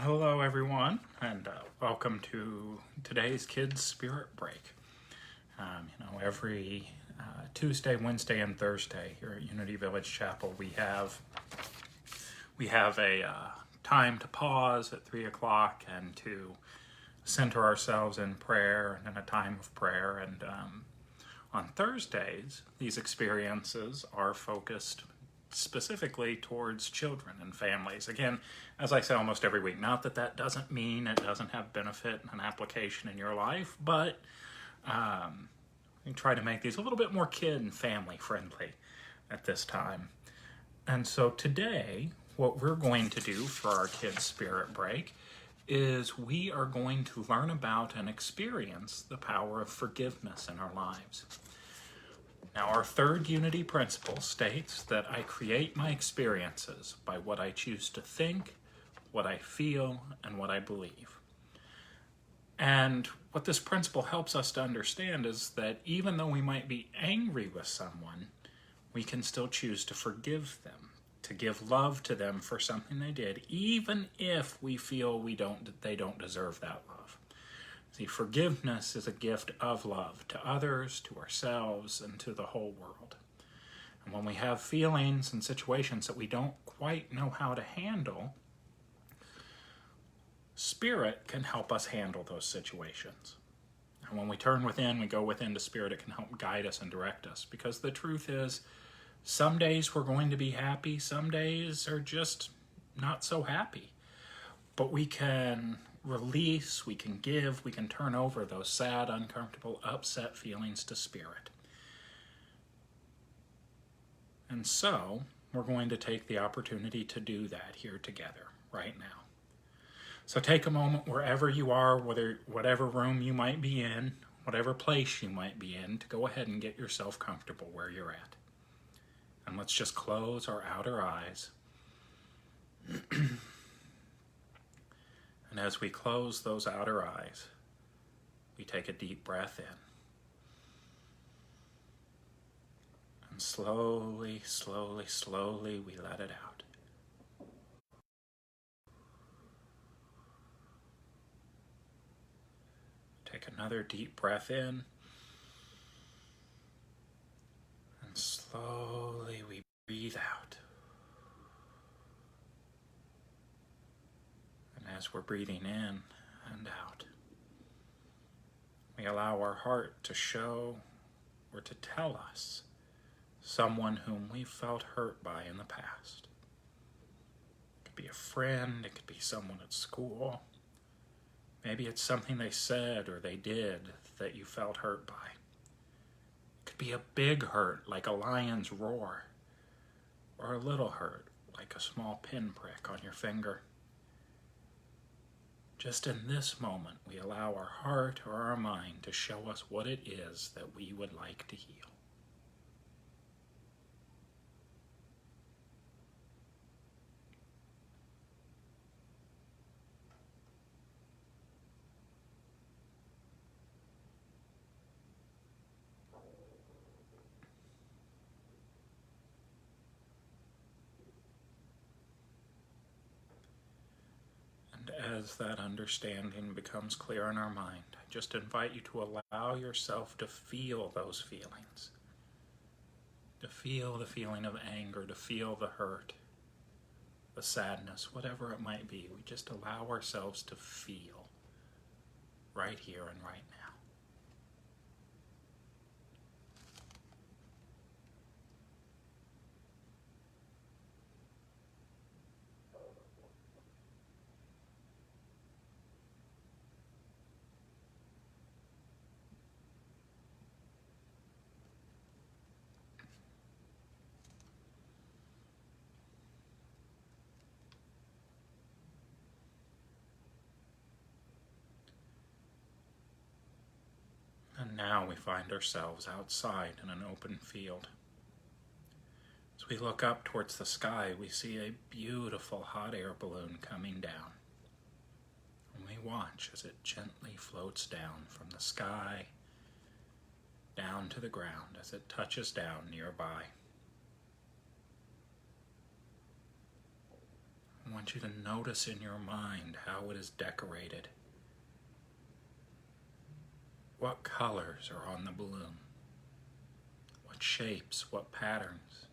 Hello, everyone, and welcome to today's Kids Spirit Break. Every Tuesday, Wednesday, and Thursday here at Unity Village Chapel, we have a time to pause at 3 o'clock and to center ourselves in prayer and in a time of prayer. And on Thursdays, these experiences are focused specifically towards children and families. Again, as I say almost every week, not that that doesn't mean it doesn't have benefit and application in your life, but we try to make these a little bit more kid and family friendly at this time. And so today, what we're going to do for our Kids Spirit Break is we are going to learn about and experience the power of forgiveness in our lives. Now, our third unity principle states that I create my experiences by what I choose to think, what I feel, and what I believe. And what this principle helps us to understand is that even though we might be angry with someone, we can still choose to forgive them, to give love to them for something they did, even if we feel they don't deserve that love. See, forgiveness is a gift of love to others, to ourselves, and to the whole world. And when we have feelings and situations that we don't quite know how to handle, Spirit can help us handle those situations. And when we turn within, we go within to Spirit, it can help guide us and direct us. Because the truth is, some days we're going to be happy, some days are just not so happy. But we can release, we can give, we can turn over those sad, uncomfortable, upset feelings to Spirit. And so, we're going to take the opportunity to do that here together, right now. So take a moment wherever you are, whatever room you might be in, whatever place you might be in, to go ahead and get yourself comfortable where you're at. And let's just close our outer eyes. And as we close those outer eyes, we take a deep breath in. And slowly, slowly, slowly, we let it out. Take another deep breath in. And slowly we breathe out. As we're breathing in and out, we allow our heart to show or to tell us someone whom we felt hurt by in the past. It could be a friend, it could be someone at school. Maybe it's something they said or they did that you felt hurt by. It could be a big hurt like a lion's roar, or a little hurt like a small pinprick on your finger. Just in this moment, we allow our heart or our mind to show us what it is that we would like to heal. As that understanding becomes clear in our mind, I just invite you to allow yourself to feel those feelings. To feel the feeling of anger, to feel the hurt, the sadness, whatever it might be. We just allow ourselves to feel right here and right now. And now we find ourselves outside in an open field. As we look up towards the sky, we see a beautiful hot air balloon coming down. And we watch as it gently floats down from the sky down to the ground as it touches down nearby. I want you to notice in your mind how it is decorated. What colors are on the balloon? What shapes, what patterns?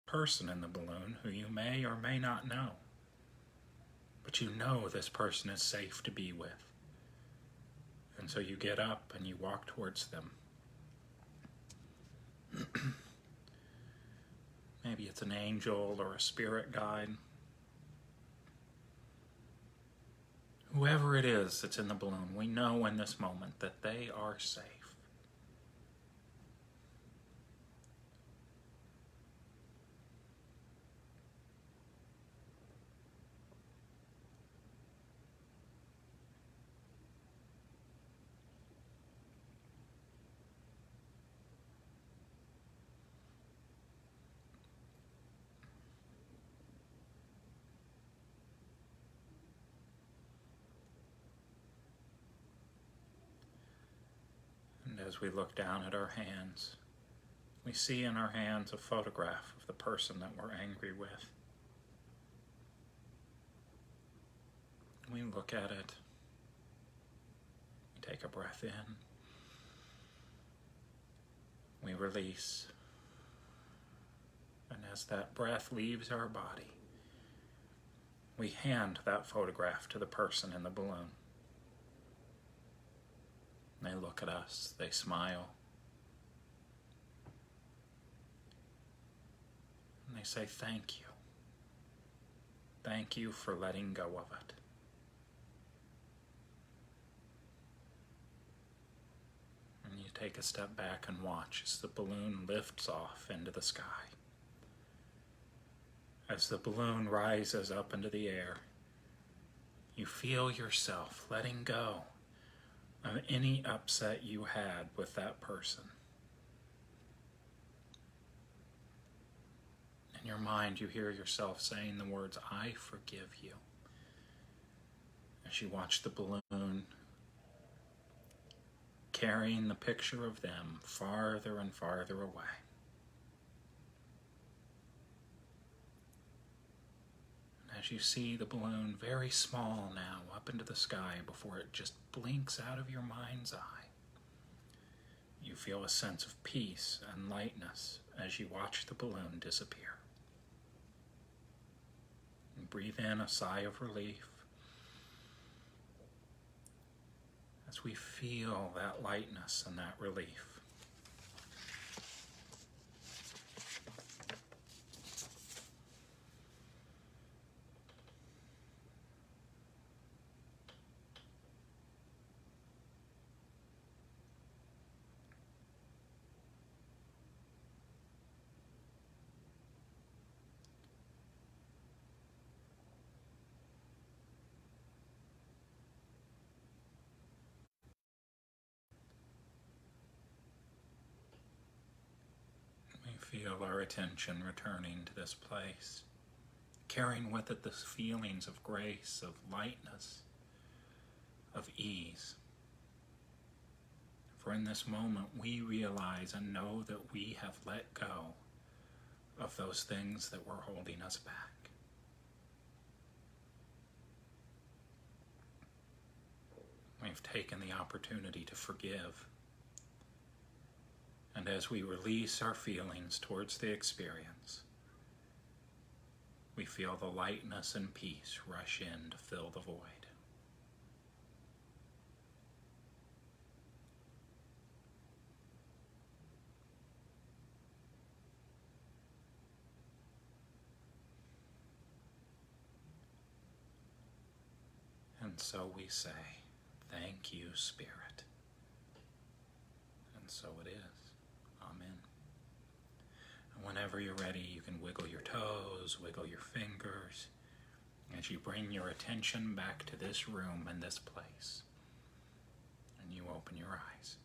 Person in the balloon who you may or may not know, but you know this person is safe to be with. And so you get up and you walk towards them. Maybe it's an angel or a spirit guide. Whoever it is that's in the balloon, we know in this moment that they are safe. And as we look down at our hands, we see in our hands a photograph of the person that we're angry with. We look at it, we take a breath in, we release, and as that breath leaves our body, we hand that photograph to the person in the balloon. They look at us, they smile, and they say thank you. Thank you for letting go of it. And you take a step back and watch as the balloon lifts off into the sky. As the balloon rises up into the air, you feel yourself letting go of any upset you had with that person. In your mind, you hear yourself saying the words, "I forgive you," as you watch the balloon carrying the picture of them farther and farther away. And as you see the balloon very small now up into the sky before it just blinks out of your mind's eye, you feel a sense of peace and lightness as you watch the balloon disappear. And breathe in a sigh of relief as we feel that lightness and that relief. Feel our attention returning to this place, carrying with it the feelings of grace, of lightness, of ease. For in this moment we realize and know that we have let go of those things that were holding us back. We've taken the opportunity to forgive. And as we release our feelings towards the experience, we feel the lightness and peace rush in to fill the void. And so we say, thank you, Spirit. And so it is. Amen. And whenever you're ready, you can wiggle your toes, wiggle your fingers, as you bring your attention back to this room and this place. And you open your eyes.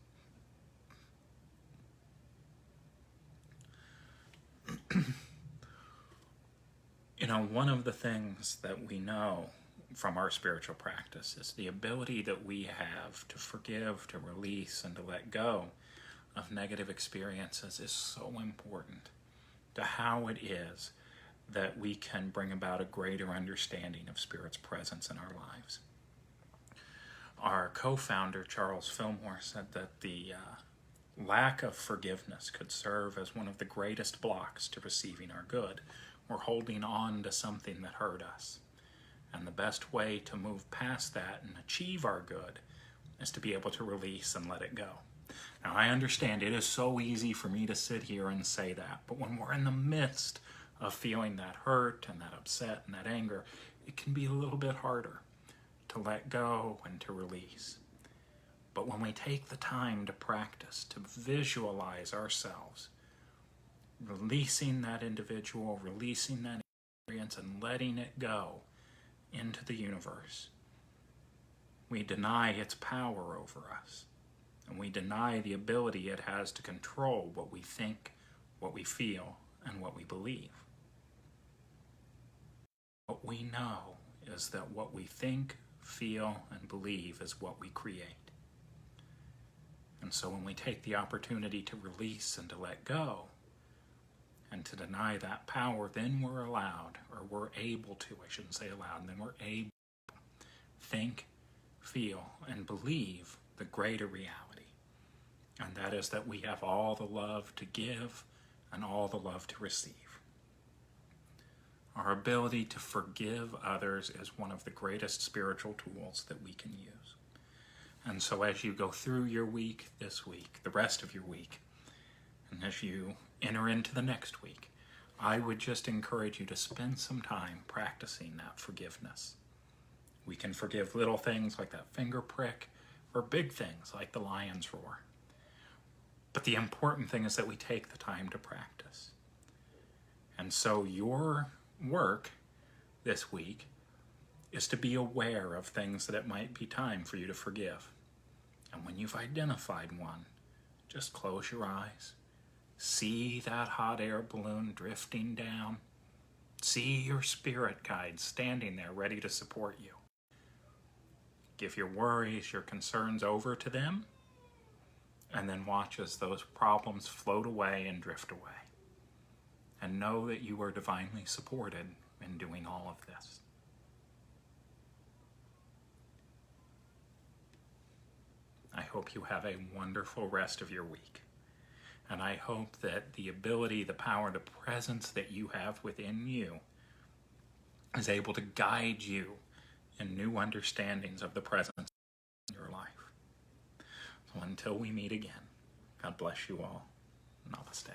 You know, one of the things that we know from our spiritual practice is the ability that we have to forgive, to release, and to let go of negative experiences is so important to how it is that we can bring about a greater understanding of Spirit's presence in our lives. Our co-founder, Charles Fillmore, said that the lack of forgiveness could serve as one of the greatest blocks to receiving our good. We're holding on to something that hurt us. And the best way to move past that and achieve our good is to be able to release and let it go. Now, I understand it is so easy for me to sit here and say that, but when we're in the midst of feeling that hurt and that upset and that anger, it can be a little bit harder to let go and to release. But when we take the time to practice, to visualize ourselves, releasing that individual, releasing that experience, and letting it go into the universe, we deny its power over us. And we deny the ability it has to control what we think, what we feel, and what we believe. What we know is that what we think, feel, and believe is what we create. And so when we take the opportunity to release and to let go, and to deny that power, then we're allowed, or we're able to, I shouldn't say allowed, then we're able to think, feel, and believe the greater reality. And that is that we have all the love to give and all the love to receive. Our ability to forgive others is one of the greatest spiritual tools that we can use. And so as you go through your week this week, the rest of your week, and as you enter into the next week, I would just encourage you to spend some time practicing that forgiveness. We can forgive little things like that finger prick, or big things like the lion's roar. But the important thing is that we take the time to practice. And so your work this week is to be aware of things that it might be time for you to forgive. And when you've identified one, just close your eyes. See that hot air balloon drifting down. See your spirit guide standing there ready to support you. Give your worries, your concerns over to them, and then watch as those problems float away and drift away. And know that you are divinely supported in doing all of this. I hope you have a wonderful rest of your week. And I hope that the ability, the power, the presence that you have within you is able to guide you in new understandings of the presence in your life. So until we meet again, God bless you all. Namaste.